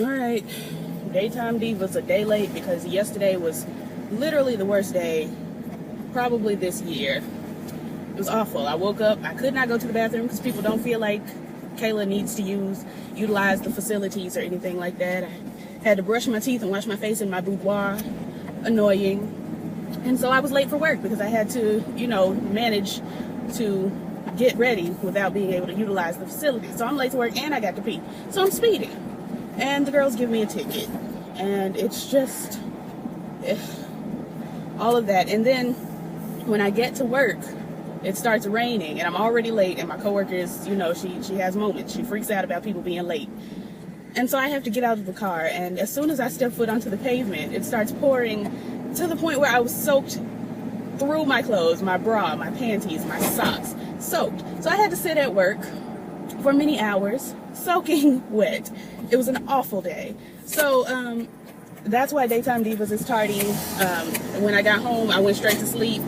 All right, daytime divas a day late because yesterday was literally the worst day probably this year. It was awful. I woke up, I could not go to the bathroom because people don't feel like Kayla needs to utilize the facilities or anything like that. I had to brush my teeth and wash my face in my boudoir. Annoying. And so I was late for work because I had to, manage to get ready without being able to utilize the facility. So I'm late to work and I got to pee. So I'm speeding. And the girls give me a ticket. And it's just all of that. And then when I get to work, it starts raining and I'm already late. And my coworker is, she has moments. She freaks out about people being late. And so I have to get out of the car. And as soon as I step foot onto the pavement, it starts pouring to the point where I was soaked through my clothes, my bra, my panties, my socks, soaked. So I had to sit at work for many hours, soaking wet. It was an awful day. So that's why Daytime Divas is tardy. When I got home, I went straight to sleep.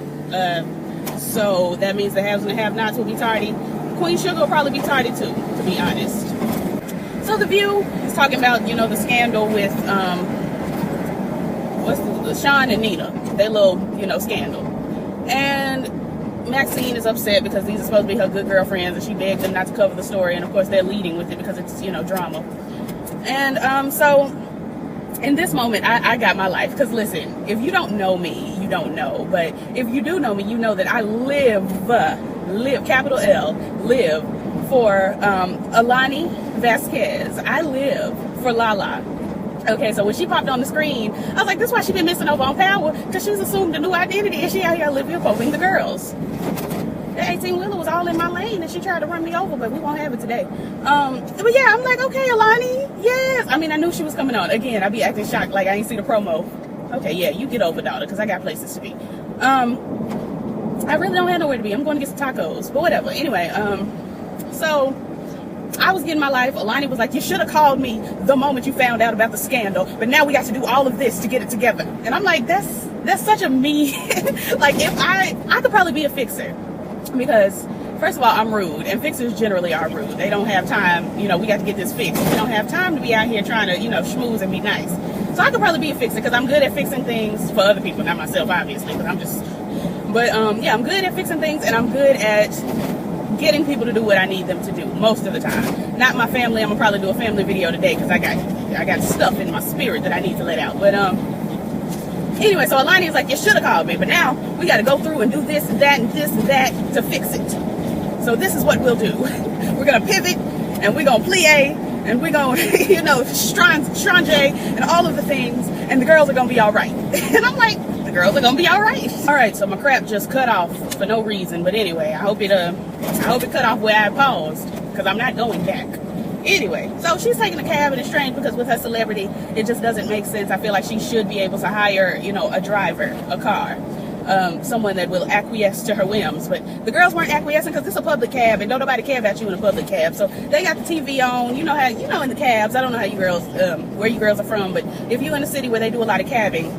So that means the haves and the have-nots will be tardy. Queen Sugar will probably be tardy too, to be honest. So The View is talking about, the scandal with Sean and Nina, their little, scandal. And Maxine is upset because these are supposed to be her good girlfriends and she begged them not to cover the story. And of course they're leading with it because it's, drama. And so in this moment, I got my life. Because listen, if you don't know me, you don't know. But if you do know me, you know that I live, capital L, live for Alani Vasquez. I live for Lala. Okay, so when she popped on the screen, I was like, this is why she been missing over on Power, because she's assumed a new identity and she out here Olivia Popping the girls. The 18 wheeler was all in my lane and she tried to run me over, but we won't have it today. But yeah, I'm like, okay, Alani, yes. I mean, I knew she was coming on. Again, I'd be acting shocked like I ain't see the promo. Okay, yeah, you get over, daughter, because I got places to be. I really don't have nowhere to be. I'm going to get some tacos, but whatever. Anyway, so I was getting my life. Alani was like, you should have called me the moment you found out about the scandal, but now we got to do all of this to get it together. And I'm like, that's such a me. Like, if I could probably be a fixer, because first of all, I'm rude, and fixers generally are rude. They don't have time, we got to get this fixed. We don't have time to be out here trying to, schmooze and be nice. So I could probably be a fixer because I'm good at fixing things for other people, not myself, obviously, but I'm good at fixing things, and I'm good at getting people to do what I need them to do most of the time. Not my family. I'm gonna probably do a family video today because I got stuff in my spirit that I need to let out. But anyway, so Alani is like, you should have called me, but now we got to go through and do this and that and this and that to fix it. So this is what we'll do. We're gonna pivot and we're gonna plie and we're gonna strange and all of the things, and the girls are gonna be all right. And I'm like, the girls are gonna be all right. All right, so my crap just cut off for no reason, but anyway, I hope it cut off where I paused because I'm not going back. Anyway, so she's taking a cab, and it's strange because with her celebrity, it just doesn't make sense. I feel like she should be able to hire, a driver, a car, someone that will acquiesce to her whims. But the girls weren't acquiescing because it's a public cab, and don't nobody care about you in a public cab. So they got the TV on. You know how, in the cabs. I don't know how you girls, where you girls are from, but if you're in a city where they do a lot of cabbing,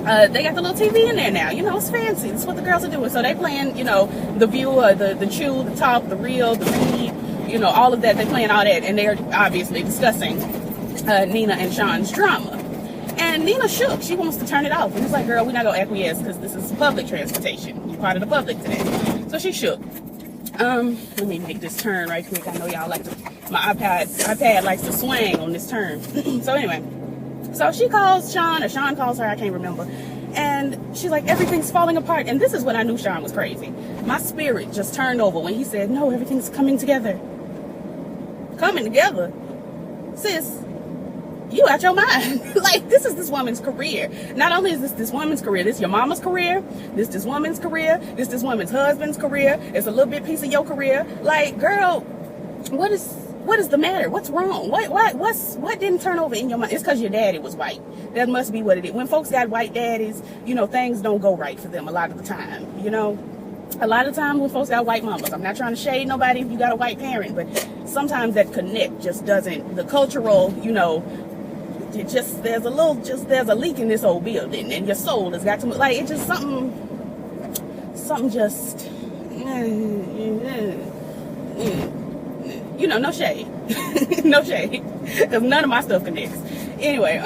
they got the little TV in there now. It's fancy. It's what the girls are doing. So they playing, the View, the Chew, the Talk, the Real, the Read, all of that. They playing all that, and they're obviously discussing Nina and Sean's drama. And Nina shook. She wants to turn it off. And it's like, girl, we're not going to acquiesce because this is public transportation. You're part of the public today. So she shook. Let me make this turn right quick. I know y'all like to, my iPad likes to swing on this turn. So anyway. So she calls Sean, or Sean calls her, I can't remember. And she's like, everything's falling apart. And this is when I knew Sean was crazy. My spirit just turned over when he said, no, everything's coming together. Coming together? Sis, you out your mind. Like, this is this woman's career. Not only is this woman's career, this your mama's career, this woman's career, this woman's husband's career. It's a little bit piece of your career. Like, girl, what is the matter? What's wrong? What didn't turn over in your mind? It's because your daddy was white. That must be what it is. When folks got white daddies, things don't go right for them a lot of the time. A lot of times when folks got white mamas, I'm not trying to shade nobody if you got a white parent, but sometimes that connect just doesn't, the cultural, it just, there's a leak in this old building, and your soul has got to, like, it just something just, no shade. No shade. because none of my stuff connects. Anyway,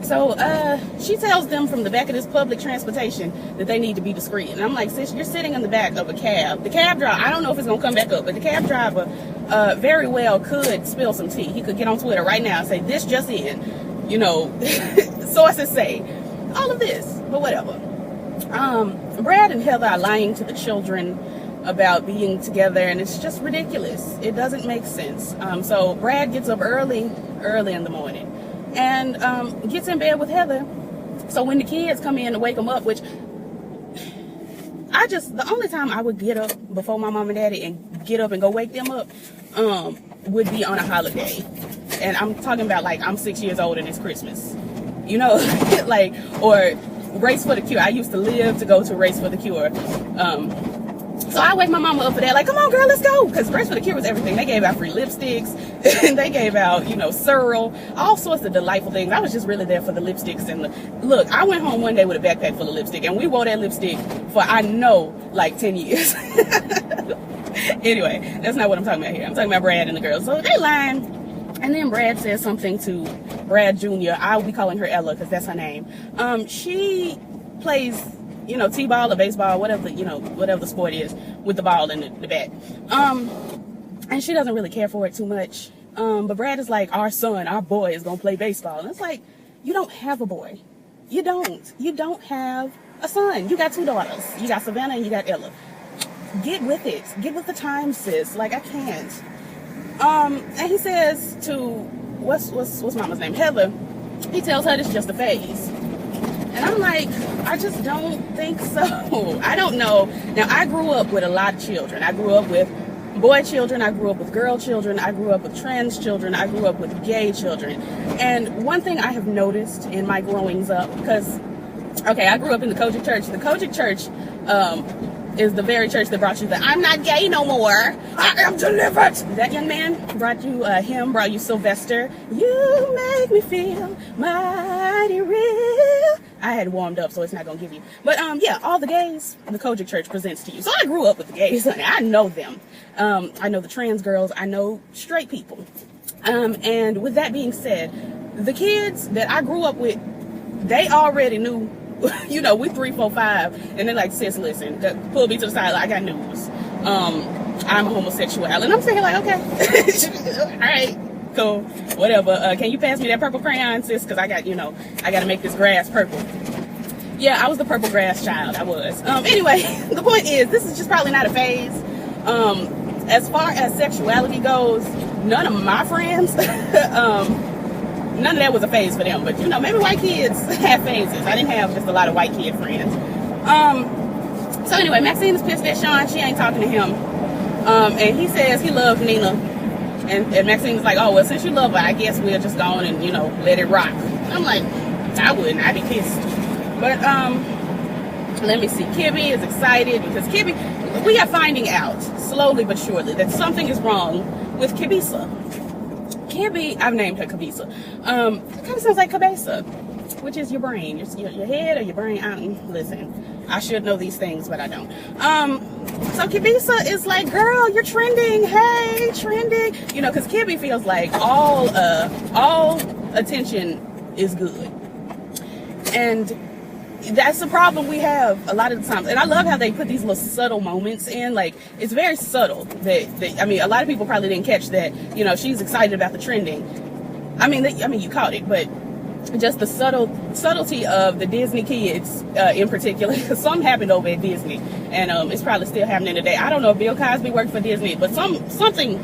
so she tells them from the back of this public transportation that they need to be discreet. And I'm like, sis, you're sitting in the back of a cab. The cab driver, I don't know if it's going to come back up, but the cab driver very well could spill some tea. He could get on Twitter right now and say, this just in, you know, sources say, all of this, but whatever. Brad and Heather are lying to the children about being together, and it's just ridiculous. It doesn't make sense. So Brad gets up early in the morning and gets in bed with Heather. So when the kids come in to wake him up, which the only time I would get up before my mom and daddy and get up and go wake them up would be on a holiday. And I'm talking about, like, I'm 6 years old and it's Christmas, you know, like, or Race for the Cure. I used to live to go to Race for the Cure. So I wake my mama up for that, like, come on, girl, let's go. Because Race for the Cure was everything. They gave out free lipsticks. And they gave out, you know, Searle, all sorts of delightful things. I was just really there for the lipsticks. And look, I went home one day with a backpack full of lipstick. And we wore that lipstick for, I know, like 10 years. Anyway, that's not what I'm talking about here. I'm talking about Brad and the girls. So they lying. And then Brad says something to Brad Jr. I'll be calling her Ella because that's her name. She plays, you know, t-ball or baseball, whatever, you know, whatever the sport is, with the ball and the bat. And she doesn't really care for it too much. But Brad is like, our son, our boy is going to play baseball. And it's like, you don't have a boy. You don't. You don't have a son. You got two daughters. You got Savannah and you got Ella. Get with it. Get with the time, sis. Like, I can't. And he says to, what's mama's name? Heather. He tells her it's just a phase. And I'm like, I just don't think so. I don't know. Now, I grew up with a lot of children. I grew up with boy children. I grew up with girl children. I grew up with trans children. I grew up with gay children. And one thing I have noticed in my growings up, because, okay, I grew up in the Kojic Church. The Kojic Church is the very church that brought you the I'm not gay no more, I am delivered. That young man brought you brought you Sylvester. You make me feel mighty real. I had warmed up, so it's not gonna give you. But yeah, all the gays the Kojic Church presents to you. So I grew up with the gays, honey. I know them. I know the trans girls. I know straight people. And with that being said, the kids that I grew up with, they already knew. You know, we 3, 4, 5, and they're like, sis, listen, pull me to the side. Like, I got news. I'm a homosexual, and I'm saying, like, okay, all right, cool, whatever. Can you pass me that purple crayon, sis? Because I got, you know, I got to make this grass purple. Yeah, I was the purple grass child. I was. Anyway, the point is, this is just probably not a phase. As far as sexuality goes, none of my friends. None of that was a phase for them, but you know, maybe white kids have phases. I didn't have just a lot of white kid friends. So anyway, Maxine is pissed at Sean. She ain't talking to him. And he says he loves Nina. And Maxine is like, oh, well, since you love her, I guess we'll just go on and, you know, let it rock. I'm like, I wouldn't. I'd be pissed. But let me see. Kibby is excited because Kibby, we are finding out slowly but surely that something is wrong with Kibisa. Kibby, I've named her Kabisa. It kind of sounds like Cabeza, which is your brain, your head or your brain. Listen, I should know these things, but I don't. So Kabisa is like, girl, you're trending. Hey, trending. You know, because Kibby feels like all attention is good, and that's the problem we have a lot of the times. And I love how they put these little subtle moments in. Like, it's very subtle. I mean, a lot of people probably didn't catch that, you know, she's excited about the trending. I mean, you caught it, but just the subtlety of the Disney kids in particular. Some happened over at Disney, and it's probably still happening today. I don't know if Bill Cosby worked for Disney, but something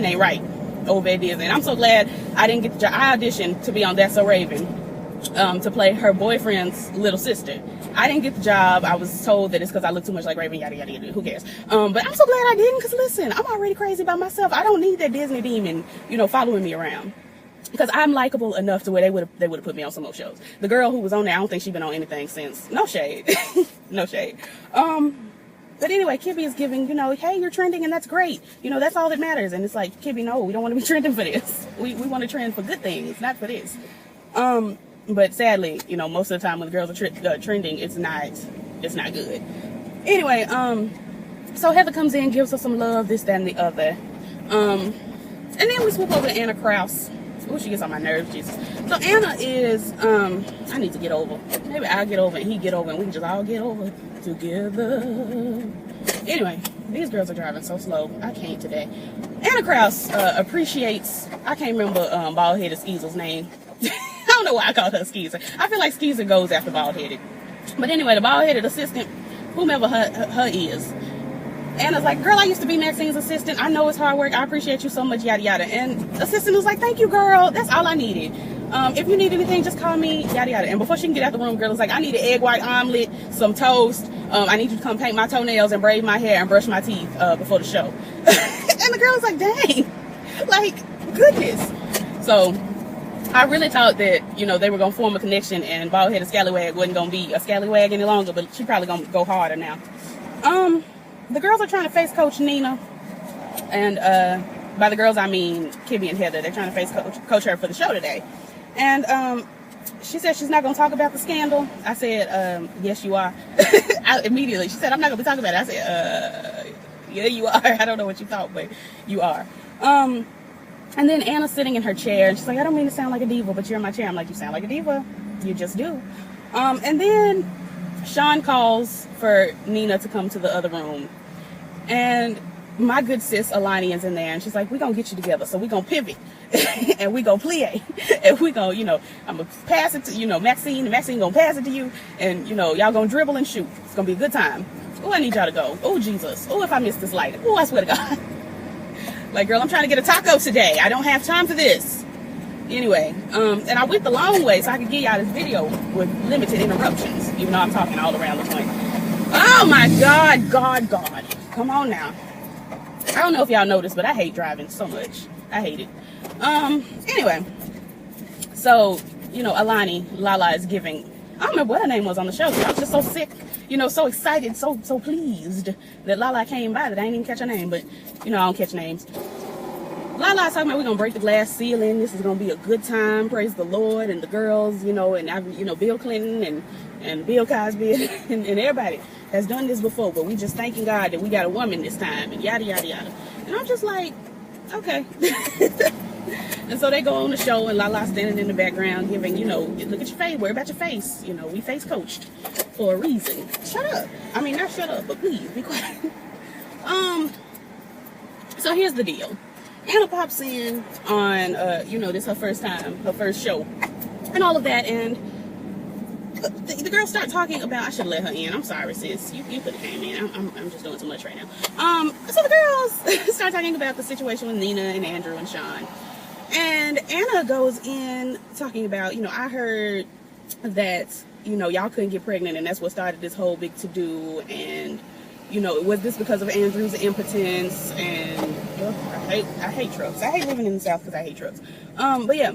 ain't right over at Disney. And I'm so glad I didn't get I auditioned to be on That's So Raven. To play her boyfriend's little sister. I didn't get the job. I was told that it's because I look too much like Raven, yada, yada, yada. Who cares? But I'm so glad I didn't, because listen, I'm already crazy about myself. I don't need that Disney demon, you know, following me around. Because I'm likable enough to where they would have put me on some more shows. The girl who was on there, I don't think she's been on anything since. No shade. No shade. But anyway, Kibby is giving, you know, hey, you're trending and that's great. You know, that's all that matters. And it's like, Kibby, no, we don't want to be trending for this. We want to trend for good things, not for this. But sadly, you know, most of the time when the girls are trending, it's not good. Anyway, so Heather comes in, gives her some love, this, that, and the other. And then we swoop over to Anna Kraus. Oh, she gets on my nerves, Jesus. So Anna is, I need to get over. Maybe I'll get over and he get over and we can just all get over together. Anyway, these girls are driving so slow. I can't today. Anna Kraus appreciates, I can't remember bald-headed Skeezel's name. I don't know why I call her Skeezer. I feel like Skeezer goes after bald-headed. But anyway, the bald-headed assistant, whomever her is, Anna's like, girl, I used to be Maxine's assistant. I know it's hard work. I appreciate you so much, yada, yada. And the assistant was like, thank you, girl. That's all I needed. If you need anything, just call me, yada, yada. And before she can get out the room, girl was like, I need an egg white omelet, some toast. I need you to come paint my toenails and braid my hair and brush my teeth before the show. And the girl was like, dang, like, goodness. So I really thought that, you know, they were going to form a connection and bald-headed scallywag wasn't going to be a scallywag any longer, but she probably going to go harder now. The girls are trying to face Coach Nina, and by the girls I mean Kibby and Heather. They're trying to face coach her for the show today. And she said she's not going to talk about the scandal. I said, yes, you are. Immediately, she said, I'm not going to be talking about it. I said, yeah, you are. I don't know what you thought, but you are. And then Anna's sitting in her chair, and she's like, I don't mean to sound like a diva, but you're in my chair. I'm like, you sound like a diva. You just do. And then Sean calls for Nina to come to the other room. And my good sis Alani is in there, and she's like, we're going to get you together. So we're going to pivot, and we're going to plie. And we're going to, you know, I'm going to pass it to, you know, Maxine, and Maxine going to pass it to you. And, you know, y'all going to dribble and shoot. It's going to be a good time. Oh, I need y'all to go. Oh, Jesus. Oh, if I miss this light. Oh, I swear to God. Like, girl, I'm trying to get a taco today. I don't have time for this. Anyway, and I went the long way so I could get y'all this video with limited interruptions, even though I'm talking all around the joint. Oh, my God, God. Come on now. I don't know if y'all noticed, but I hate driving so much. I hate it. Anyway, so, you know, Alani, Lala is giving, I don't remember what her name was on the show. I was just so sick, you know, so excited, so pleased that Lala came by that I didn't even catch her name, but, you know, I don't catch names. Lala's talking about we're going to break the glass ceiling. This is going to be a good time. Praise the Lord. And the girls, you know, and, you know, Bill Clinton and Bill Cosby and everybody has done this before, but we just thanking God that we got a woman this time, and yada, yada, yada. And I'm just like, okay. And so they go on the show, and Lala's standing in the background giving, you know, look at your face, worry about your face. You know, we face coached for a reason. Shut up. I mean, not shut up, but please, be quiet. So here's the deal. Anna pops in on, you know, this her first time, her first show, and all of that, and the girls start talking about, I should let her in. I'm sorry, sis. You could have came in. I'm just doing too much right now. So the girls start talking about the situation with Nina and Andrew and Sean. And Anna goes in talking about, you know, I heard that, you know, y'all couldn't get pregnant, and that's what started this whole big to-do. And, you know, was this because of Andrew's impotence? And I hate trucks. I hate living in the South because I hate trucks. But yeah.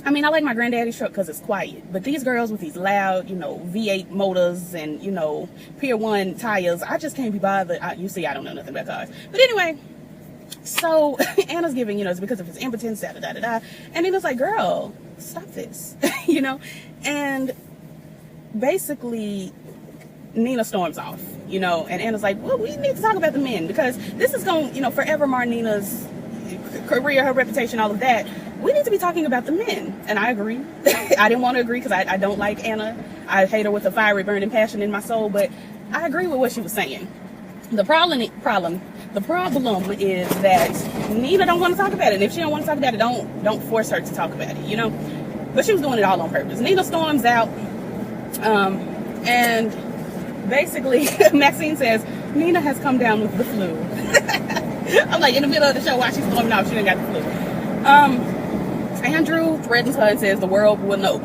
I mean, I like my granddaddy's truck because it's quiet. But these girls with these loud, you know, V8 motors and, you know, Pier 1 tires, I just can't be bothered. You see, I don't know nothing about cars. But anyway, so Anna's giving, you know, it's because of his impotence, da-da-da-da-da. And then it's like, girl, stop this, you know. And basically, Nina storms off, you know. And Anna's like, well, we need to talk about the men because this is going to, you know, forever mar Nina's career, her reputation, all of that. We need to be talking about the men. And I agree. I didn't want to agree because I don't like Anna. I hate her with a fiery burning passion in my soul, but I agree with what she was saying. The problem is that Nina don't want to talk about it. And if she don't want to talk about it, don't force her to talk about it, you know? But she was doing it all on purpose. Nina storms out, and basically Maxine says, Nina has come down with the flu. I'm like in the middle of the show while she's storming off, she didn't got the flu. Andrew threatens her and says the world will know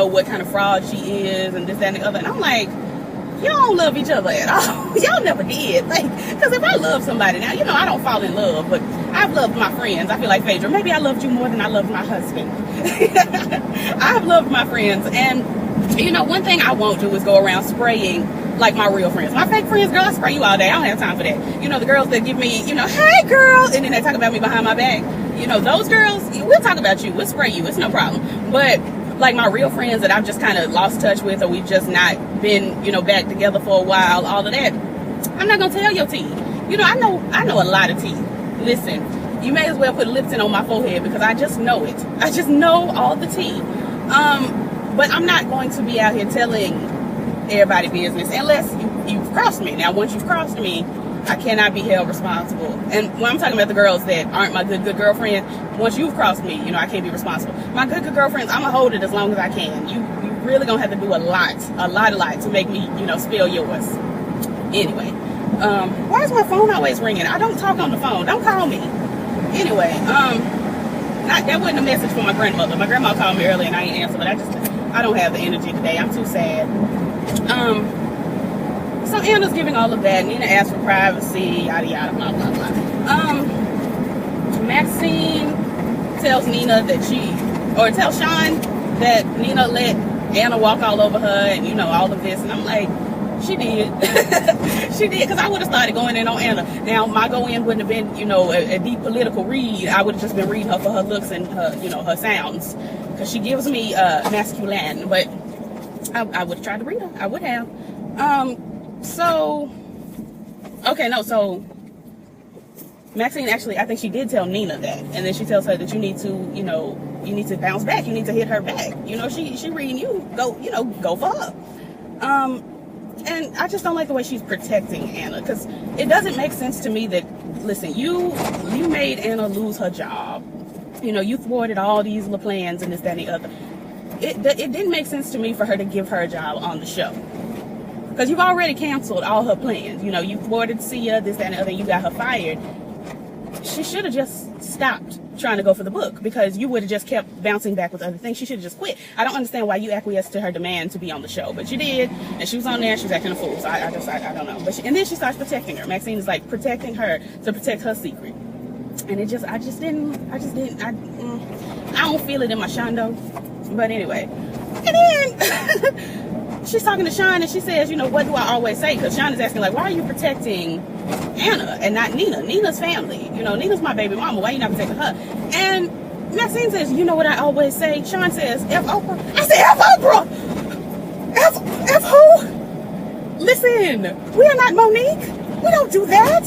what kind of fraud she is and this, that, and the other. And I'm like, y'all don't love each other at all. Y'all never did. Like, because if I love somebody now, you know, I don't fall in love, but I've loved my friends. I feel like Phaedra, maybe I loved you more than I loved my husband. I've loved my friends. And, you know, one thing I won't do is go around spraying like my real friends. My fake friends, girl, I spray you all day. I don't have time for that. You know, the girls that give me, you know, hey, girl, and then they talk about me behind my back. You know, those girls, we'll talk about you. We'll spray you. It's no problem. But like my real friends that I've just kind of lost touch with, or we've just not been, you know, back together for a while, all of that, I'm not going to tell your tea. You know, I know a lot of tea. Listen, you may as well put lip tint on my forehead because I just know it. I just know all the tea. But I'm not going to be out here telling everybody business unless you've crossed me. Now, once you've crossed me, I cannot be held responsible. And when I'm talking about the girls that aren't my good girlfriend, once you've crossed me, I can't be responsible. My good girlfriends, I'm gonna hold it as long as I can. You really gonna have to do a lot to make me, spill yours. Anyway, why is my phone always ringing? I don't talk on the phone. Don't call me. Anyway, that wasn't a message for my grandmother. My grandma called me earlier and I ain't answered, but I don't have the energy today. I'm too sad. So Anna's giving all of that. Nina asked for privacy, yada yada, blah blah blah. Maxine tells Nina tells Sean that Nina let Anna walk all over her and all of this, and I'm like, she did. She did, because I would have started going in on Anna. Now my go in wouldn't have been a deep political read. I would have just been reading her for her looks and her her sounds, because she gives me masculine, but I would have tried to read her. I would have. So Maxine actually, I think she did tell Nina that, and then she tells her that you need to bounce back. You need to hit her back. She reading you. Go for her. And I just don't like the way she's protecting Anna, because it doesn't make sense to me that, listen, you made Anna lose her job. You thwarted all these little plans and this, that, and the other. It didn't make sense to me for her to give her a job on the show, because you've already canceled all her plans. You thwarted Sia, this, that, and the other, and you got her fired. She should have just stopped trying to go for the book, because you would have just kept bouncing back with other things. She should have just quit. I don't understand why you acquiesced to her demand to be on the show, but you did, and she was on there. She was acting a fool. So I don't know. But and then she starts protecting her. Maxine is like protecting her to protect her secret, and I don't feel it in my shondo. But anyway, and then she's talking to Sean, and she says, what do I always say? Because Sean is asking, like, why are you protecting Anna and not Nina? Nina's family. Nina's my baby mama. Why are you not protecting her? And Maxine says, you know what I always say? Sean says, F Oprah. I say, F Oprah! F who? Listen, we are not Monique. We don't do that.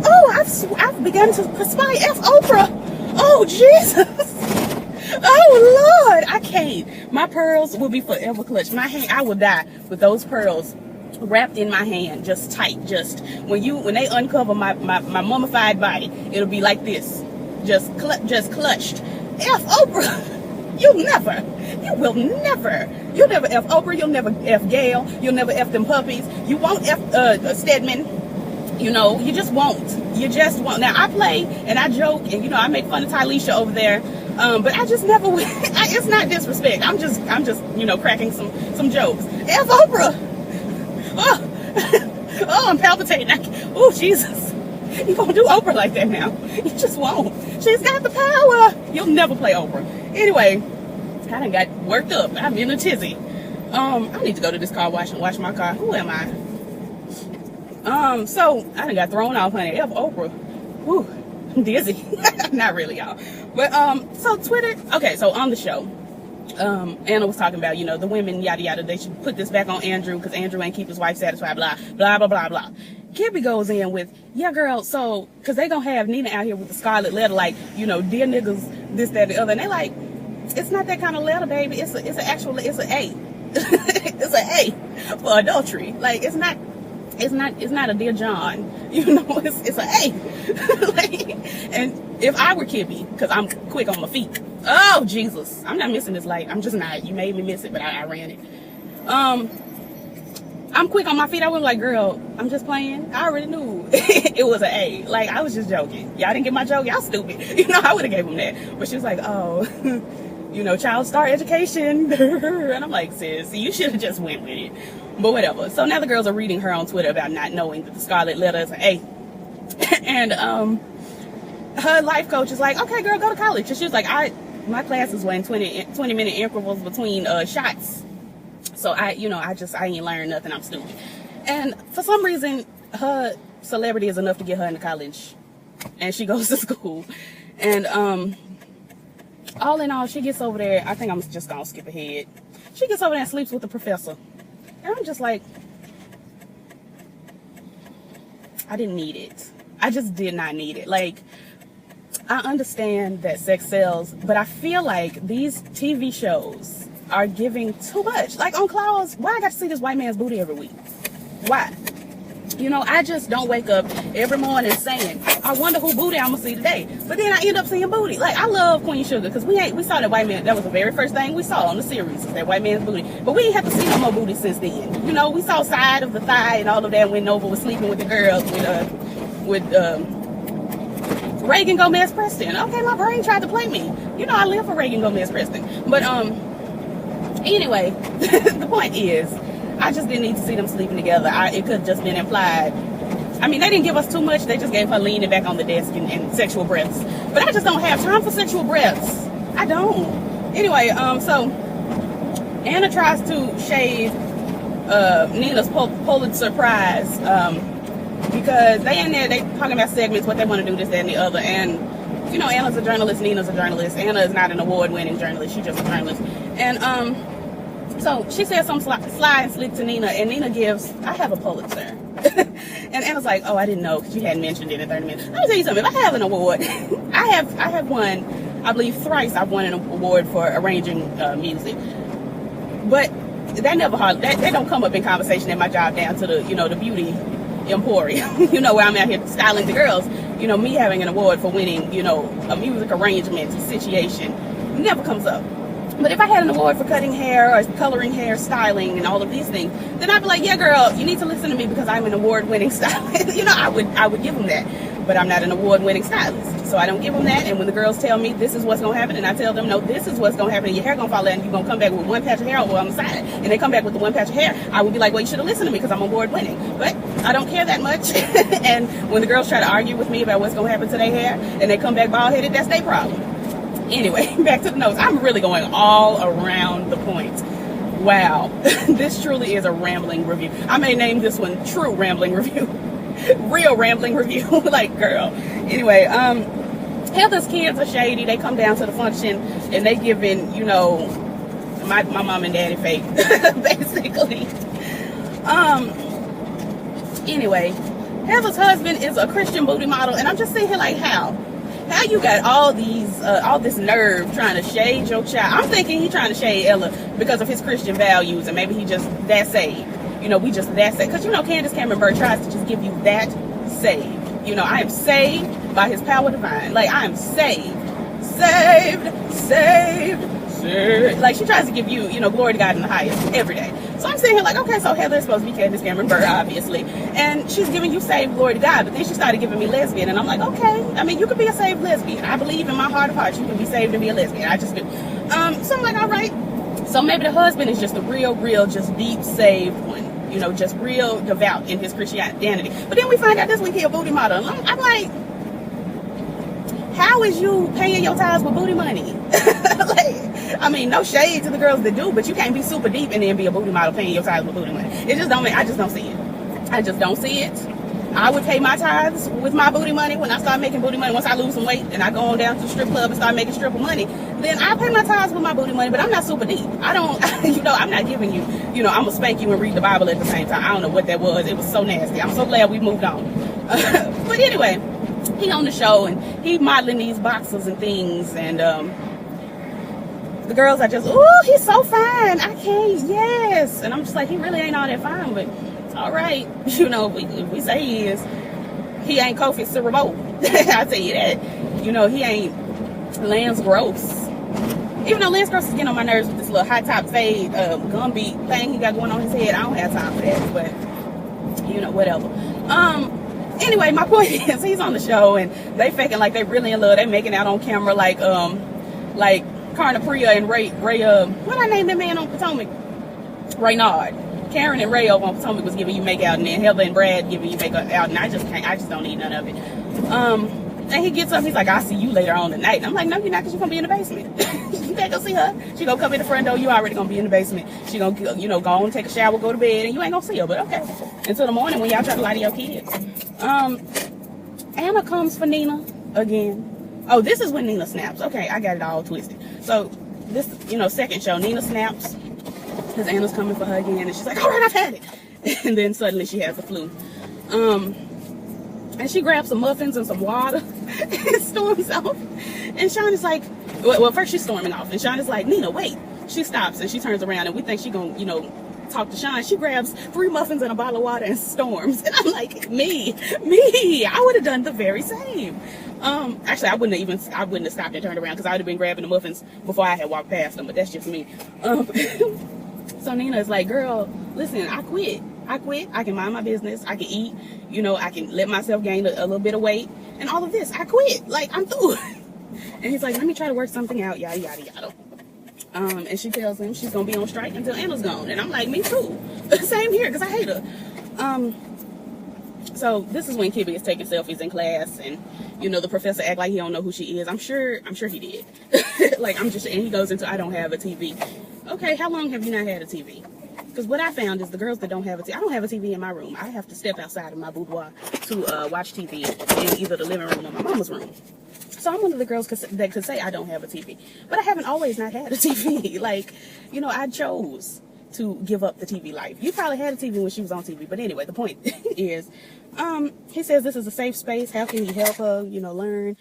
Oh, I've begun to perspire F Oprah. Oh, Jesus. Oh, Lord. I can't. My pearls will be forever clutched. My hand, I will die with those pearls wrapped in my hand, just tight. Just when they uncover my mummified body, it'll be like this, just clutched. F Oprah. You'll never F Oprah. You'll never F Gail. You'll never F them puppies. You won't F Stedman. You just won't. Now I play and I joke and I make fun of Tylisha over there, but I just never. It's not disrespect. I'm just cracking some jokes. F Oprah. Oh, I'm palpitating. Oh, Jesus. You won't do Oprah like that now. You just won't. She's got the power. You'll never play Oprah. Anyway, I done got worked up. I'm in a tizzy. I need to go to this car wash and wash my car. Who am I? So I done got thrown off, honey. F Oprah. Whew. I'm dizzy. Not really, y'all. But, so Twitter. Okay, so on the show, Anna was talking about, the women, yada, yada, they should put this back on Andrew because Andrew ain't keep his wife satisfied, blah, blah, blah, blah, blah. Kibby goes in with, yeah, girl, so, because they gonna have Nina out here with the scarlet letter, like, dear niggas, this, that, the other. And they like, it's not that kind of letter, baby. It's an A. It's an A for adultery. Like, it's not a dear John. It's an A. Like, and if I were Kibby, because I'm quick on my feet. Oh, Jesus. I'm not missing this light. I'm just not. You made me miss it, but I ran it. I'm quick on my feet. I was like, girl, I'm just playing. I already knew it was an A. Like, I was just joking. Y'all didn't get my joke. Y'all stupid. I would have gave them that. But she was like, oh, child star education. And I'm like, sis, you should have just went with it. But whatever. So now the girls are reading her on Twitter about not knowing that the scarlet letter is an A. And her life coach is like, okay, girl, go to college. And she was like, my classes were in 20-minute intervals between shots. So I ain't learned nothing. I'm stupid. And for some reason, her celebrity is enough to get her into college. And she goes to school. And all in all, she gets over there. I think I'm just gonna skip ahead. She gets over there and sleeps with the professor. And I'm just like, I didn't need it. I just did not need it. Like, I understand that sex sells, but I feel like these TV shows are giving too much. Like on Claws, why I got to see this white man's booty every week? Why? You know, I just don't wake up every morning saying, I wonder who booty I'm gonna see today. But then I end up seeing booty. Like, I love Queen Sugar, because we saw that white man. That was the very first thing we saw on the series, is that white man's booty. But we ain't have to see no more booty since then. You know, we saw side of the thigh and all of that when Nova was sleeping with the girls with Reagan Gomez Preston. Okay, my brain tried to play me. You know, I live for Reagan Gomez Preston. But anyway, the point is, I just didn't need to see them sleeping together. It could have just been implied. I mean, they didn't give us too much. They just gave her leaning back on the desk and sexual breaths. But I just don't have time for sexual breaths. I don't. Anyway, so Anna tries to shade Nina's Pulitzer Prize because they in there, they talking about segments, what they want to do, this, that, and the other. And, you know, Anna's a journalist, Nina's a journalist. Anna is not an award-winning journalist. She's just a journalist. And so she says something sly and slick to Nina, and Nina gives, I have a Pulitzer. And Anna's like, oh, I didn't know, because you hadn't mentioned it in 30 minutes. Let me tell you something. If I have an award, I have won, I believe thrice I've won an award for arranging music. But that never that don't come up in conversation at my job down to the, you know, the beauty emporium, you know, where I'm out here styling the girls. You know, me having an award for winning, you know, a music arrangement situation never comes up. But if I had an award for cutting hair or coloring hair, styling, and all of these things, then I'd be like, yeah, girl, you need to listen to me because I'm an award-winning stylist. You know, I would give them that. But I'm not an award-winning stylist. So I don't give them that. And when the girls tell me this is what's going to happen, and I tell them, no, this is what's going to happen, and your hair going to fall out, and you're going to come back with one patch of hair over on the side, and they come back with the one patch of hair, I would be like, well, you should have listened to me because I'm award-winning. But I don't care that much. And when the girls try to argue with me about what's going to happen to their hair, and they come back bald-headed, that's their problem. Anyway, back to the notes. I'm really going all around the point. Wow. This truly is a rambling review. I may name this one True Rambling Review. Real Rambling Review. Like, girl. Anyway, Heather's kids are shady. They come down to the function and they giving, you know, my mom and daddy fake, basically. Anyway, Heather's husband is a Christian booty model, and I'm just sitting here like, how you got all this nerve trying to shade your child? I'm thinking he's trying to shade Ella because of his Christian values, and maybe he just that saved. You know, we just that saved. Because, you know, Candace Cameron Bure tries to just give you that saved. You know, I am saved by his power divine. Like, I am saved. Like, she tries to give you, you know, glory to God in the highest every day. So I'm sitting here like, okay, so Heather is supposed to be Candace Cameron Bure, obviously. And she's giving you saved glory to God. But then she started giving me lesbian. And I'm like, okay, I mean, you could be a saved lesbian. I believe in my heart of hearts you can be saved and be a lesbian. I just do. So I'm like, all right. So maybe the husband is just a real, just deep saved one. You know, just real devout in his Christianity. But then we find out this week he a booty model. I'm like, how is you paying your tithes with booty money? Like, I mean, no shade to the girls that do, but you can't be super deep and then be a booty model paying your tithes with booty money. It just don't make, I just don't see it. I just don't see it. I would pay my tithes with my booty money when I start making booty money. Once I lose some weight and I go on down to the strip club and start making stripper money, then I pay my tithes with my booty money, but I'm not super deep. I don't, you know, I'm not giving you, you know, I'm going to spank you and read the Bible at the same time. I don't know what that was. It was so nasty. I'm so glad we moved on. But anyway, he on the show and he modeling these boxes and things, and the girls are just, ooh, he's so fine. I can't, yes. And I'm just like, he really ain't all that fine, but all right. You know, if we say he is, he ain't Kofi Siriboe. I'll tell you that. You know, he ain't Lance Gross. Even though Lance Gross is getting on my nerves with this little high top fade Gumby thing he got going on his head. I don't have time for that, but you know, whatever. Anyway, my point is he's on the show and they faking like they really in love. They making out on camera like Karna Priya and Ray what I named that man on Potomac? Raynard. Karen and Ray over on Potomac was giving you make out, and then Heather and Brad giving you make out, and I just don't need none of it. And he gets up, he's like, I'll see you later on tonight. And I'm like, no, you're not, because you're going to be in the basement. You can't go see her. She going to come in the front door, you already going to be in the basement. She going to, you know, go on, take a shower, go to bed, and you ain't going to see her, but okay. Until the morning when y'all try to lie to your kids. Anna comes for Nina again. Oh, this is when Nina snaps. Okay, I got it all twisted. So, this, you know, second show, Nina snaps. Because Anna's coming for her again, and she's like, all right, I've had it. And then suddenly she has the flu. And she grabs some muffins and some water and storms off. And Sean is like, well, first she's storming off. And Sean is like, Nina, wait. She stops and she turns around and we think she's going to, talk to Sean. She grabs 3 muffins and a bottle of water and storms. And I'm like, me, I would have done the very same. Actually, I wouldn't have stopped and turned around because I would have been grabbing the muffins before I had walked past them, but that's just me. So Nina is like, girl, listen, I quit. I can mind my business. I can eat. I can let myself gain a little bit of weight. And all of this, I quit. Like, I'm through. And he's like, let me try to work something out, yada, yada, yada. And she tells him she's going to be on strike until Anna's gone. And I'm like, me too. Same here, because I hate her. So this is when Kibby is taking selfies in class. And, the professor act like he don't know who she is. I'm sure he did. And he goes into, I don't have a TV. Okay, how long have you not had a TV? Because what I found is the girls that don't have a TV, I don't have a TV in my room. I have to step outside of my boudoir to watch TV in either the living room or my mama's room. So I'm one of the girls that could say I don't have a TV. But I haven't always not had a TV. I chose to give up the TV life. You probably had a TV when she was on TV. But anyway, the point is, he says this is a safe space. How can he help her, learn?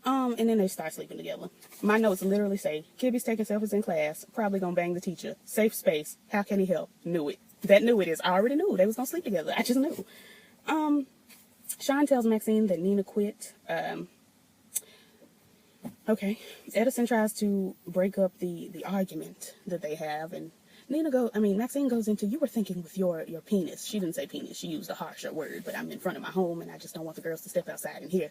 And then they start sleeping together. My notes literally say, Kibby's taking selfies in class, probably gonna bang the teacher. Safe space. How can he help? Knew it. That knew it is. I already knew they was gonna sleep together. I just knew. Sean tells Maxine that Nina quit. Okay. Edison tries to break up the argument that they have, and Maxine goes into, you were thinking with your penis. She didn't say penis. She used a harsher word, but I'm in front of my home, and I just don't want the girls to step outside and hear,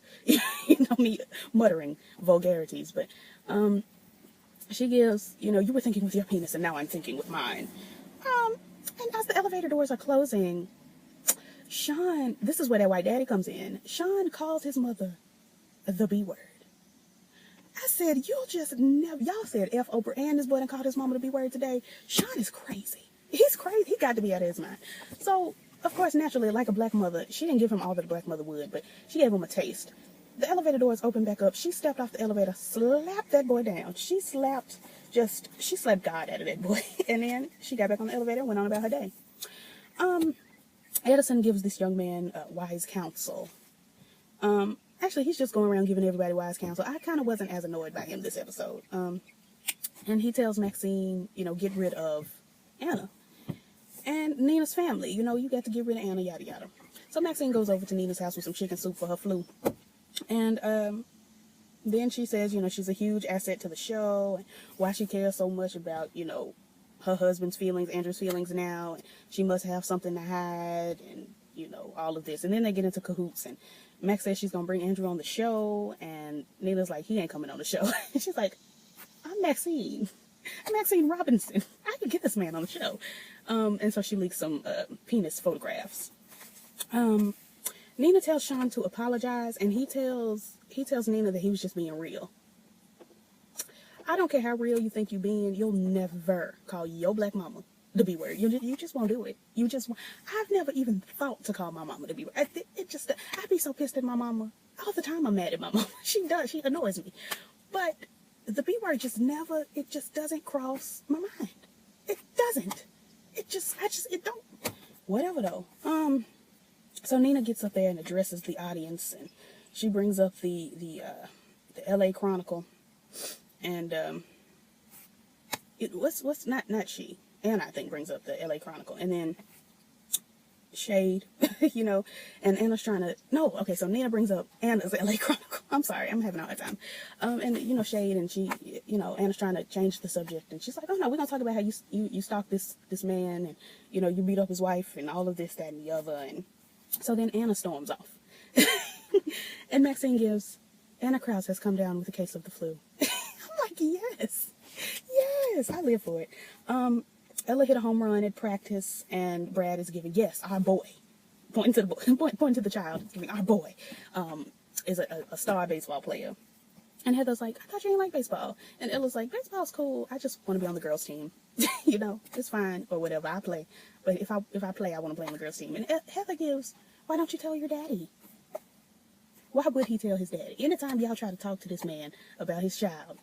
me muttering vulgarities. But she gives, you were thinking with your penis, and now I'm thinking with mine. And as the elevator doors are closing, Sean, this is where that white daddy comes in. Sean calls his mother the B word. I said, you'll just never, y'all said F Oprah and this boy done called his mama the B word today. Sean is crazy. He's crazy. He got to be out of his mind. So, of course, naturally, like a black mother, she didn't give him all that a black mother would, but she gave him a taste. The elevator doors opened back up. She stepped off the elevator, slapped that boy down. She slapped God out of that boy. And then she got back on the elevator and went on about her day. Edison gives this young man wise counsel. Actually, he's just going around giving everybody wise counsel. I kind of wasn't as annoyed by him this episode. And he tells Maxine, get rid of Anna. And Nina's family, you got to get rid of Anna, yada, yada. So Maxine goes over to Nina's house with some chicken soup for her flu. And then she says, she's a huge asset to the show. And why she cares so much about, her husband's feelings, Andrew's feelings now. And she must have something to hide and, all of this. And then they get into cahoots. And Max says she's going to bring Andrew on the show, and Nina's like, he ain't coming on the show. And she's like, I'm Maxine Robinson. I can get this man on the show. And so she leaks some penis photographs. Nina tells Sean to apologize, and he tells Nina that he was just being real. I don't care how real you think you being, you'll never call your black mama the B word. You just won't do it. I've never even thought to call my mama the B word. I'd be so pissed at my mama. All the time I'm mad at my mama. She annoys me. But the B word just doesn't cross my mind. It doesn't. It don't. Whatever though. So Nina gets up there and addresses the audience, and she brings up the LA Chronicle, and Anna, I think, brings up the LA Chronicle, and then shade, and Anna's trying to, so Nina brings up Anna's LA Chronicle. I'm sorry, I'm having a hard time. And, shade, and she, Anna's trying to change the subject, and she's like, oh no, we're going to talk about how you stalked this man, and, you beat up his wife, and all of this, that, and the other, and so then Anna storms off. And Maxine gives, Anna Krause has come down with a case of the flu. I'm like, yes, I live for it. Ella hit a home run at practice, and Brad is giving, yes, our boy, pointing to the child, giving our boy, is a star baseball player. And Heather's like, I thought you didn't like baseball. And Ella's like, baseball's cool. I just want to be on the girls' team. It's fine or whatever. I play, but if I play, I want to play on the girls' team. And Heather gives, why don't you tell your daddy? Why would he tell his daddy? Anytime y'all try to talk to this man about his child,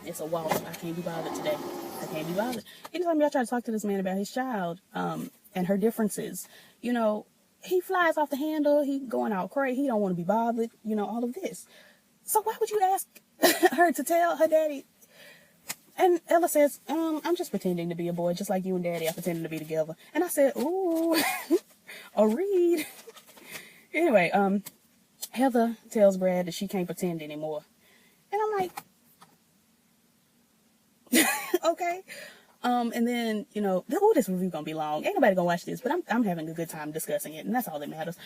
it's a waltz. I can't be bothered today. I can't be bothered. Anytime y'all try to talk to this man about his child, and her differences, he flies off the handle. He going out crazy. He don't want to be bothered. You know, all of this. So why would you ask her to tell her daddy? And Ella says, I'm just pretending to be a boy, just like you and daddy are pretending to be together. And I said, ooh, a read. Anyway, Heather tells Brad that she can't pretend anymore. And I'm like, okay. And then, you know, this review gonna be long. Ain't nobody gonna watch this, but I'm having a good time discussing it, and that's all that matters.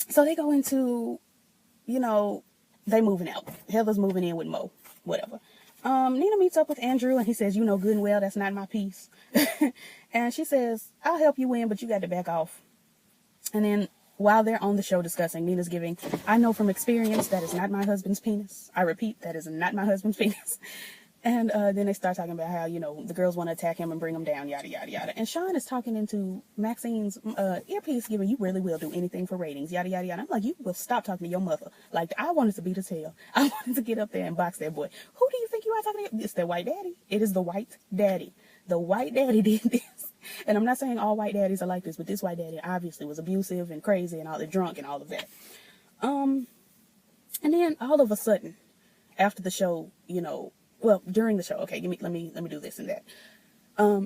So they go into, you know, they moving out. Heather's moving in with Mo, whatever. Nina meets up with Andrew, and he says, you know good and well that's not my piece. And she says, I'll help you win, but you got to back off. And then while they're on the show discussing, Nina's giving, I know from experience that is not my husband's penis. I repeat, that is not my husband's penis. And then they start talking about how, you know, the girls want to attack him and bring him down, yada, yada, yada. And Sean is talking into Maxine's earpiece, giving, you really will do anything for ratings, yada, yada, yada. I'm like, you will stop talking to your mother. Like, I wanted to be the tail. I wanted to get up there and box that boy. Who do you think you are talking to? It's their white daddy. It is the white daddy. The white daddy did this. And I'm not saying all white daddies are like this, but this white daddy obviously was abusive and crazy and all the drunk and all of that. And then all of a sudden, after the show, you know, well, during the show, okay, let me do this and that.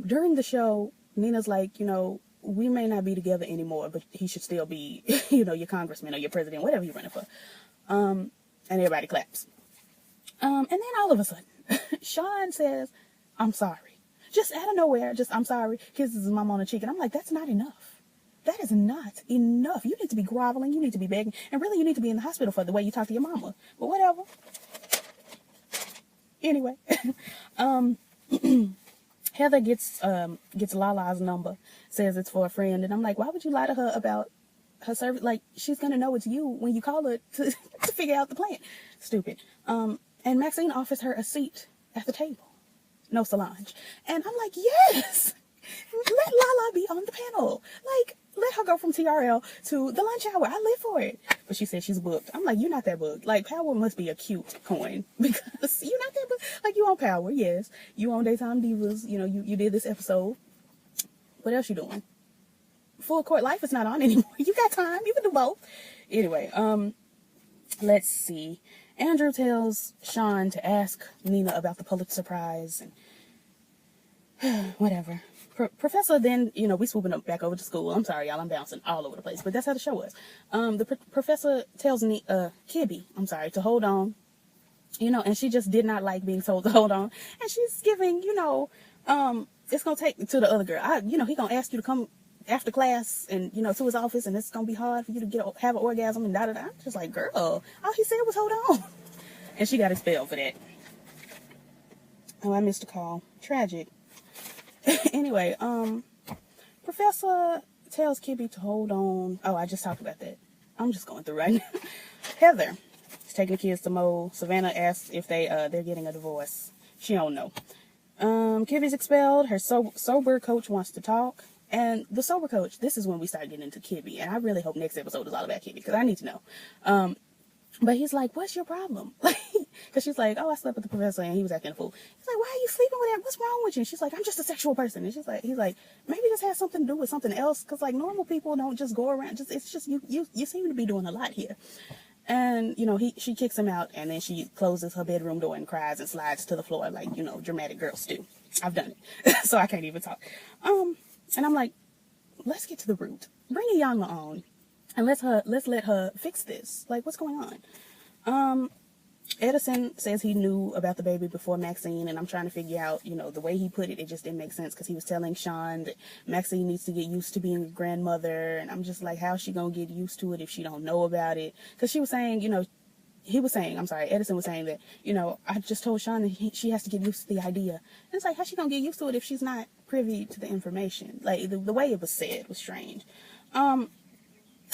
During the show, Nina's like, you know, we may not be together anymore, but he should still be, you know, your congressman or your president, whatever you're running for. And everybody claps. And then all of a sudden, Sean says, I'm sorry. Just out of nowhere, I'm sorry. Kisses his mom on the cheek. And I'm like, that's not enough. That is not enough. You need to be groveling. You need to be begging. And really, you need to be in the hospital for the way you talk to your mama. But whatever. Anyway, Heather gets Lala's number, says it's for a friend, and I'm like, why would you lie to her about her service? Like, she's gonna know it's you when you call her to figure out the plan. Stupid. And Maxine offers her a seat at the table. No Solange. And I'm like, yes, let Lala be on the panel. Like, let her go from TRL to the lunch hour. I live for it. But she said she's booked. I'm like, you're not that booked. Like, Power must be a cute coin because you're not that booked. Like, you on Power, yes. You on Daytime Divas. You know, you did this episode. What else you doing? Full Court Life is not on anymore. You got time. You can do both. Anyway, let's see. Andrew tells Sean to ask Nina about the Pulitzer Prize and whatever. Professor then, you know, we swooping up back over to school. I'm sorry, y'all, I'm bouncing all over the place, but that's how the show was. The professor tells Kibby, to hold on, you know, and she just did not like being told to hold on. And she's giving, you know, it's going to take to the other girl. You know, he going to ask you to come after class and, you know, to his office, and it's going to be hard for you to have an orgasm and da-da-da. I'm just like, girl, all he said was hold on. And she got expelled for that. Oh, I missed a call. Tragic. Anyway, Professor tells Kibby to hold on. Oh, I just talked about that. I'm just going through right now. Heather is taking the kids to Mo. Savannah asks if they're getting a divorce. She don't know. Kibby's expelled. Her sober coach wants to talk. And the sober coach, this is when we start getting into Kibby. And I really hope next episode is all about Kibby, because I need to know. But he's like, what's your problem? Because she's like, oh, I slept with the professor and he was acting a fool. He's like, why are you sleeping with him? What's wrong with you? And she's like, I'm just a sexual person. And he's like, maybe this has something to do with something else. Because like normal people don't just go around. It's just you seem to be doing a lot here. And, you know, she kicks him out, and then she closes her bedroom door and cries and slides to the floor like, you know, dramatic girls do. I've done it. So I can't even talk. And I'm like, let's get to the root. Bring Iyanla on. And let's let her fix this. Like, what's going on? Edison says he knew about the baby before Maxine, and I'm trying to figure out, you know, the way he put it, it just didn't make sense, because he was telling Sean that Maxine needs to get used to being a grandmother, and I'm just like, how's she gonna get used to it if she don't know about it? Because she was saying, you know, Edison was saying that, you know, I just told Sean that she has to get used to the idea. And it's like, how's she gonna get used to it if she's not privy to the information? Like, the way it was said was strange.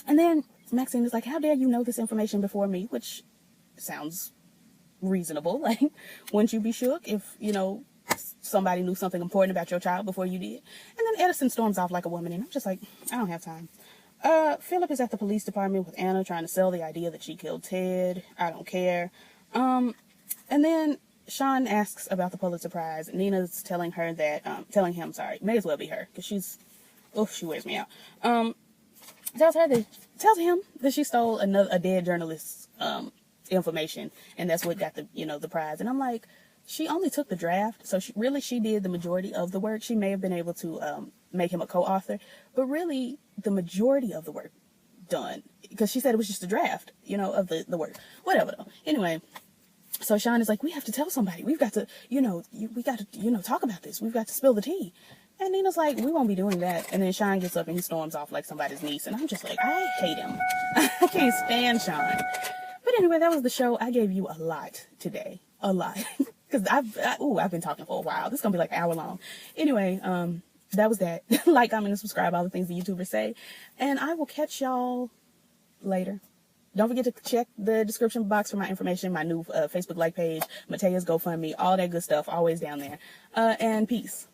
And then Maxine is like, how dare you know this information before me? Which sounds reasonable. Like, wouldn't you be shook if, you know, somebody knew something important about your child before you did? And then Edison storms off like a woman, and I'm just like, I don't have time. Philip is at the police department with Anna trying to sell the idea that she killed Ted. I don't care. And then Sean asks about the Pulitzer Prize. Nina's telling him, may as well be her, because she wears me out. tells him that she stole a dead journalist's information, and that's what got the the prize. And I'm like, she only took the draft, so she did the majority of the work. She may have been able to make him a co-author, but really the majority of the work done, because she said it was just a draft, of the work. Whatever though. Anyway, so Sean is like, we have to tell somebody. We've got to, we got to, talk about this. We've got to spill the tea. And Nina's like, we won't be doing that. And then Sean gets up and he storms off like somebody's niece. And I'm just like, I hate him. I can't stand Sean. But anyway, that was the show. I gave you a lot today. A lot. Because I've been talking for a while. This is going to be like an hour long. Anyway, that was that. Like, comment, and subscribe, all the things the YouTubers say. And I will catch y'all later. Don't forget to check the description box for my information, my new Facebook like page, Matea's GoFundMe, all that good stuff, always down there. And peace.